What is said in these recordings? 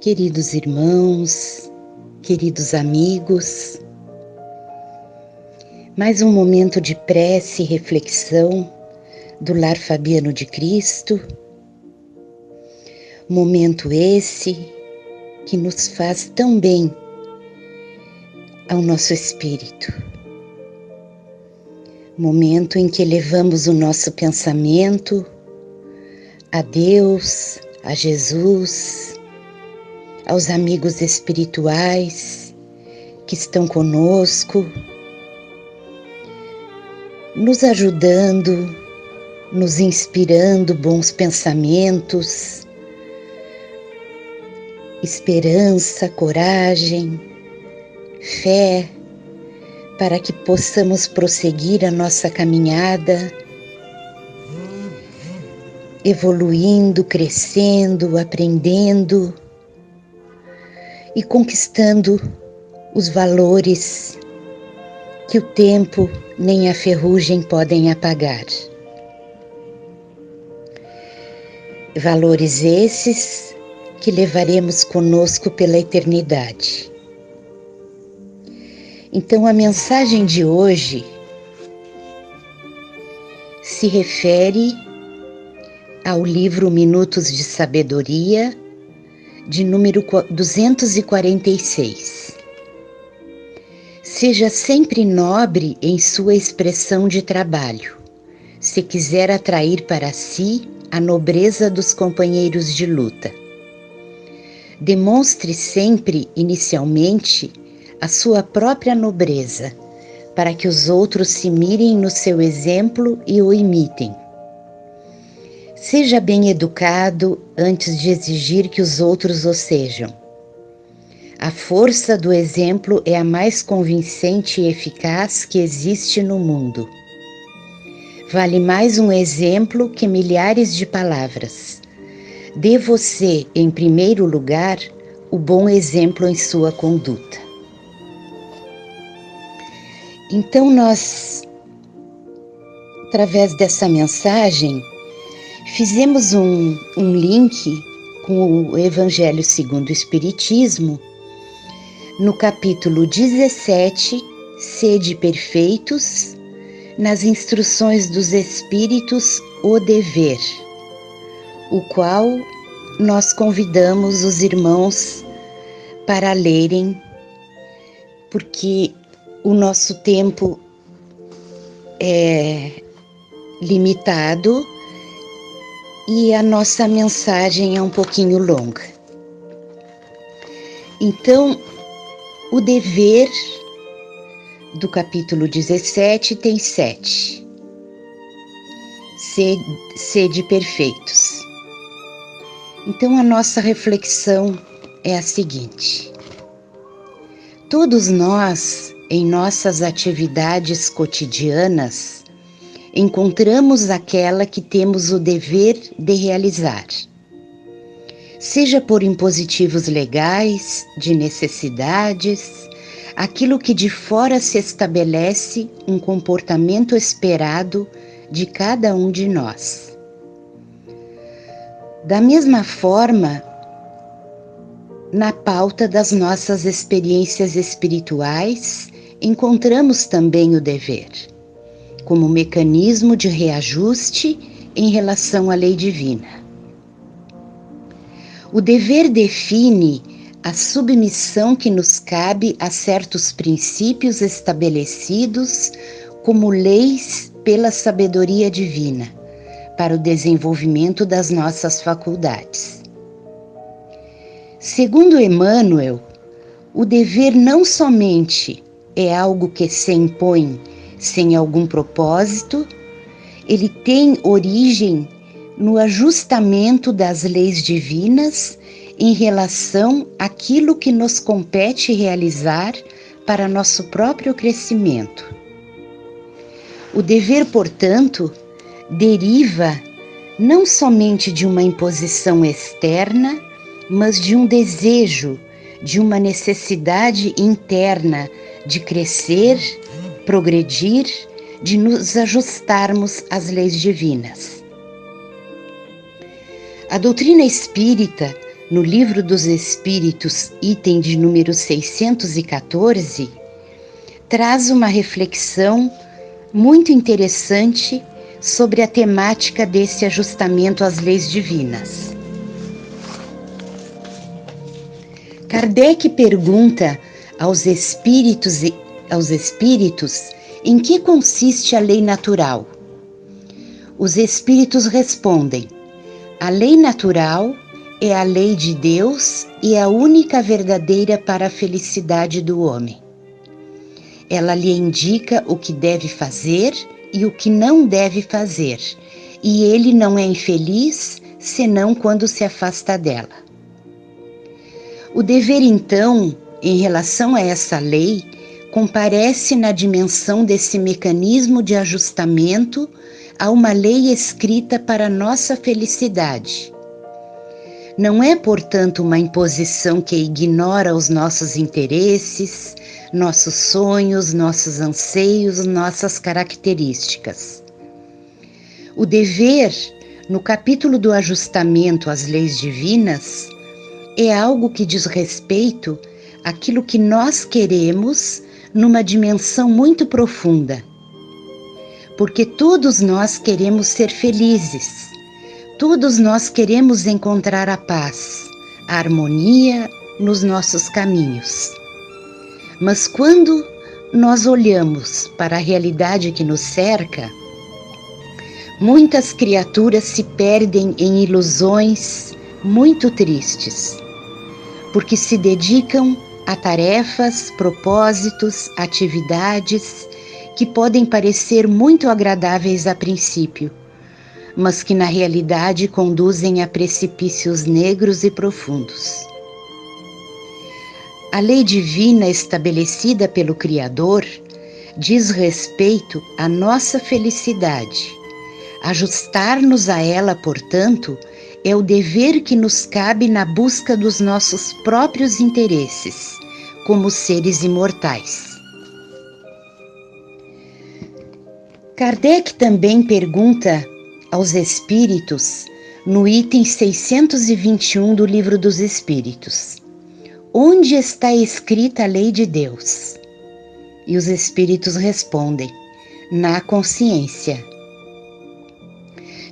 Queridos irmãos, queridos amigos, mais um momento de prece e reflexão do Lar Fabiano de Cristo, momento esse que nos faz tão bem ao nosso espírito, momento em que elevamos o nosso pensamento a Deus, a Jesus, aos amigos espirituais que estão conosco, nos ajudando, nos inspirando bons pensamentos, esperança, coragem, fé, para que possamos prosseguir a nossa caminhada, evoluindo, crescendo, aprendendo e conquistando os valores que o tempo nem a ferrugem podem apagar. Valores esses que levaremos conosco pela eternidade. Então, a mensagem de hoje se refere ao livro Minutos de Sabedoria, de número 246. Seja sempre nobre em sua expressão de trabalho, se quiser atrair para si a nobreza dos companheiros de luta. Demonstre sempre, inicialmente, a sua própria nobreza, para que os outros se mirem no seu exemplo e o imitem. Seja bem educado antes de exigir que os outros o sejam. A força do exemplo é a mais convincente e eficaz que existe no mundo. Vale mais um exemplo que milhares de palavras. Dê você, em primeiro lugar, o bom exemplo em sua conduta. Então nós, através dessa mensagem, fizemos um link com o Evangelho segundo o Espiritismo, no capítulo 17, Sede perfeitos, nas instruções dos Espíritos, o dever, o qual nós convidamos os irmãos para lerem, porque o nosso tempo é limitado e a nossa mensagem é um pouquinho longa. Então, o dever do capítulo 17 tem 7. Sede perfeitos. Então, a nossa reflexão é a seguinte: todos nós, em nossas atividades cotidianas, encontramos aquela que temos o dever de realizar. Seja por impositivos legais, de necessidades, aquilo que de fora se estabelece um comportamento esperado de cada um de nós. Da mesma forma, na pauta das nossas experiências espirituais, encontramos também o dever, como mecanismo de reajuste em relação à lei divina. O dever define a submissão que nos cabe a certos princípios estabelecidos como leis pela sabedoria divina, para o desenvolvimento das nossas faculdades. Segundo Emmanuel, o dever não somente é algo que se impõe sem algum propósito, ele tem origem no ajustamento das leis divinas em relação àquilo que nos compete realizar para nosso próprio crescimento. O dever, portanto, deriva não somente de uma imposição externa, mas de um desejo, de uma necessidade interna de crescer, progredir, de nos ajustarmos às leis divinas. A doutrina espírita no Livro dos Espíritos, item de número 614, traz uma reflexão muito interessante sobre a temática desse ajustamento às leis divinas. Kardec pergunta aos espíritos em que consiste a lei natural. Os espíritos respondem: a lei natural é a lei de Deus e a única verdadeira para a felicidade do homem. Ela lhe indica o que deve fazer e o que não deve fazer, e ele não é infeliz senão quando se afasta dela. O dever, então, em relação a essa lei, comparece na dimensão desse mecanismo de ajustamento a uma lei escrita para nossa felicidade. Não é, portanto, uma imposição que ignora os nossos interesses, nossos sonhos, nossos anseios, nossas características. O dever, no capítulo do ajustamento às leis divinas, é algo que diz respeito àquilo que nós queremos numa dimensão muito profunda. Porque todos nós queremos ser felizes, todos nós queremos encontrar a paz, a harmonia nos nossos caminhos. Mas quando nós olhamos para a realidade que nos cerca, muitas criaturas se perdem em ilusões muito tristes, porque se dedicam a tarefas, propósitos, atividades que podem parecer muito agradáveis a princípio, mas que na realidade conduzem a precipícios negros e profundos. A lei divina estabelecida pelo Criador diz respeito à nossa felicidade. Ajustar-nos a ela, portanto, é o dever que nos cabe na busca dos nossos próprios interesses, como seres imortais. Kardec também pergunta aos espíritos, no item 621 do Livro dos Espíritos: onde está escrita a lei de Deus? E os espíritos respondem: na consciência.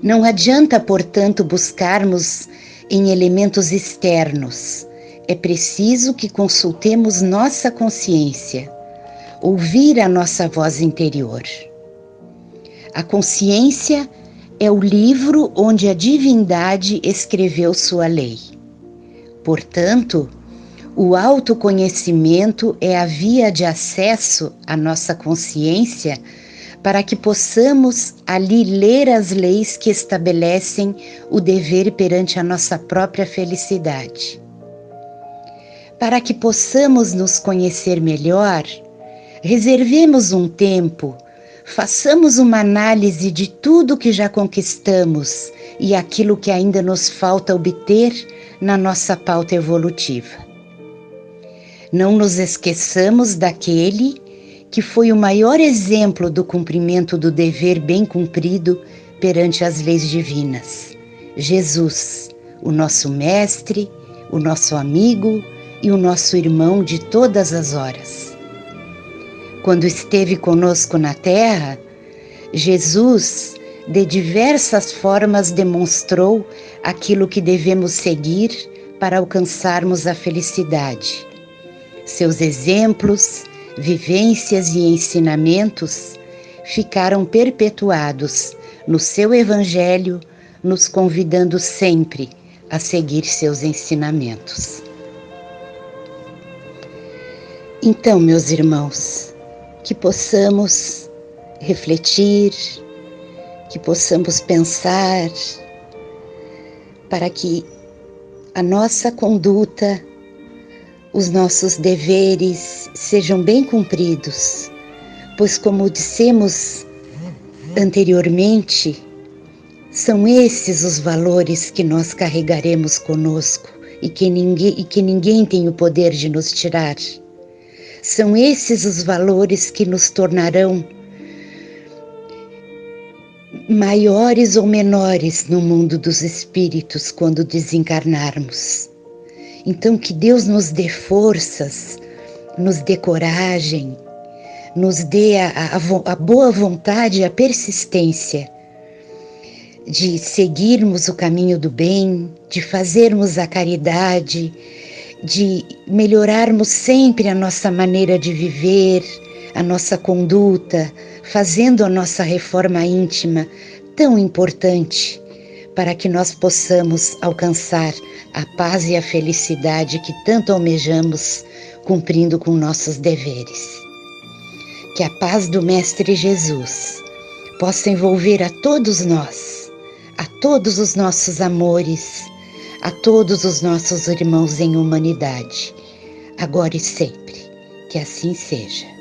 Não adianta, portanto, buscarmos em elementos externos. É preciso que consultemos nossa consciência, ouvir a nossa voz interior. A consciência é o livro onde a divindade escreveu sua lei. Portanto, o autoconhecimento é a via de acesso à nossa consciência para que possamos ali ler as leis que estabelecem o dever perante a nossa própria felicidade. Para que possamos nos conhecer melhor, reservemos um tempo, façamos uma análise de tudo que já conquistamos e aquilo que ainda nos falta obter na nossa pauta evolutiva. Não nos esqueçamos daquele que foi o maior exemplo do cumprimento do dever bem cumprido perante as leis divinas. Jesus, o nosso mestre, o nosso amigo e o nosso irmão de todas as horas. Quando esteve conosco na Terra, Jesus, de diversas formas, demonstrou aquilo que devemos seguir para alcançarmos a felicidade. Seus exemplos, vivências e ensinamentos ficaram perpetuados no seu Evangelho, nos convidando sempre a seguir seus ensinamentos. Então, meus irmãos, que possamos refletir, que possamos pensar, para que a nossa conduta, os nossos deveres sejam bem cumpridos, pois, como dissemos anteriormente, são esses os valores que nós carregaremos conosco e que ninguém tem o poder de nos tirar. São esses os valores que nos tornarão maiores ou menores no mundo dos espíritos quando desencarnarmos. Então que Deus nos dê forças, nos dê coragem, nos dê a boa vontade e a persistência de seguirmos o caminho do bem, de fazermos a caridade, de melhorarmos sempre a nossa maneira de viver, a nossa conduta, fazendo a nossa reforma íntima tão importante para que nós possamos alcançar a paz e a felicidade que tanto almejamos, cumprindo com nossos deveres. Que a paz do Mestre Jesus possa envolver a todos nós, a todos os nossos amores, a todos os nossos irmãos em humanidade, agora e sempre. Que assim seja.